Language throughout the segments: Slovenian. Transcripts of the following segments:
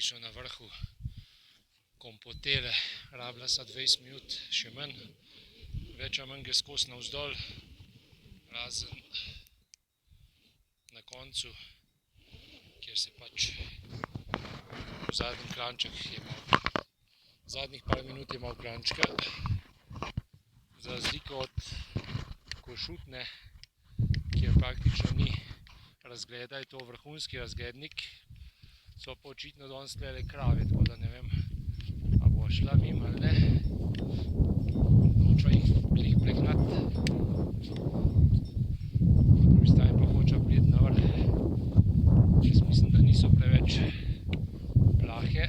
praktično na vrhu Compostele, rabila sta 20 minut, še manj, več ali manj gre skozi navzdol, razen na koncu, kjer se pač v zadnjih klančah je malo, zadnjih par minut je malo klančka, za razliko od Košutne, kjer praktično ni razgleda, je to vrhunski razglednik, so pa očitno danes tukaj krave, tako da ne vem, a bo šla mimo ali ne, nočva jih glih pregnati. Po drugi strani pa hoča priti na vrh, jaz mislim, da niso preveč plahe,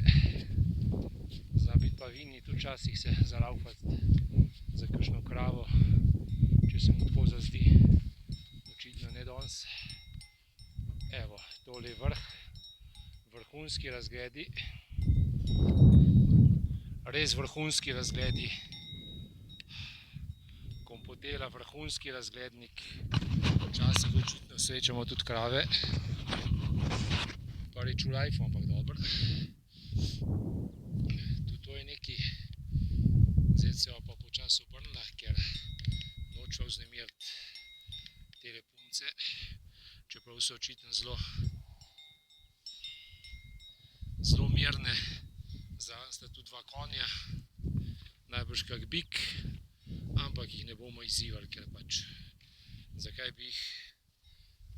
zna biti pa Vini tudi včasih se zaraufati za kakšno kravo, če se mu tako zazdi, očitno ne danes. Evo, tole je vrh, vrhunski razgledi, res vrhunski razgledi, Compostela, vrhunski razglednik, včasih očitno srečamo tudi krave, pa reč v lajfu, ampak dobro. Tudi to je nekaj, zdaj se pa počasi obrnila, ker nočva vznemiriti tele punce, čeprav so očitno zelo mirne, zraven sta tudi dva konja, najbrž kak bik, ampak jih ne bomo izzivali, ker pač, zakaj bi jih,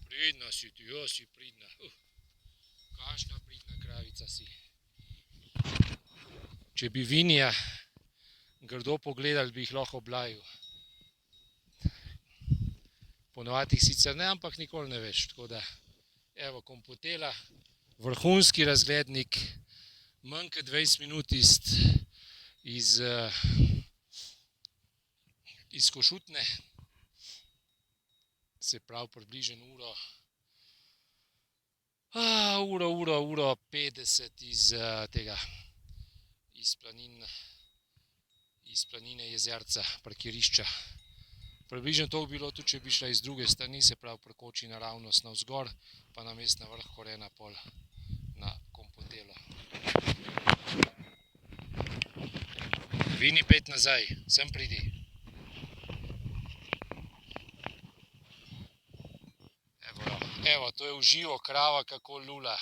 pridna si ti, ja si pridna, kakšna pridna kravica si. Če bi Vinija grdo pogledali, bi jih lahko oblajil. Ponovadi jih sicer ne, ampak nikoli ne veš, tako da, evo, Compostela, vrhunski razglednik, manj kot 20 minut iz Košutne, se pravi približno uro 50 iz planine Jezerca, parkirišča. Približno to bi bilo tudi, če bi šla iz druge strani, se pravi prekoči naravnost navzgor, pa namesto na vrh Korena pol na Compostelo. Vini, pet nazaj, sem pridi. Evo, to je v živo krava, kako lula.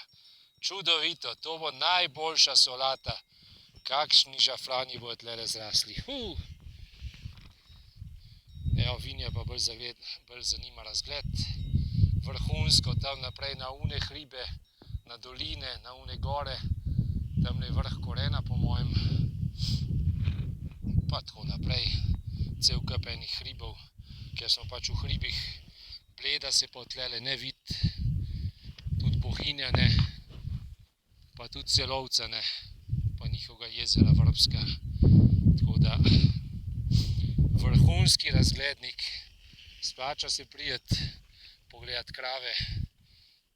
Čudovito, to bo najboljša solata. Kakšni žafrani bodo tukaj zrasli. Evo, Vinija pa bolj zanima razgled. Vrhunsko, tam naprej na une hribe, na doline, na une gore, tamle je vrh Korena po mojem, pa tako naprej, cel kup enih hribov, ker smo pač v hribih, Bleda se pa tukaj ne vidi, tudi Bohinja ne, pa tudi Celovca ne, pa njihovega jezera Vrbska, tako da vrhunski razglednik, splača se priti, pogledati krave,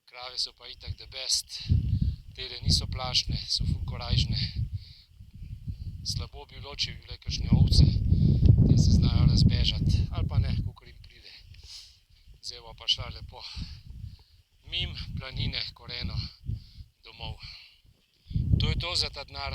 krave so pa itak the best, tele niso plašne, so ful korajžne, slabo bi bilo, če bi bile kakšne ovce, te se znajo razbežati, ali pa ne, kakor jim pride. Zdaj bo pa šla lepo mimo planine Koreno domov. To je to za ta denar.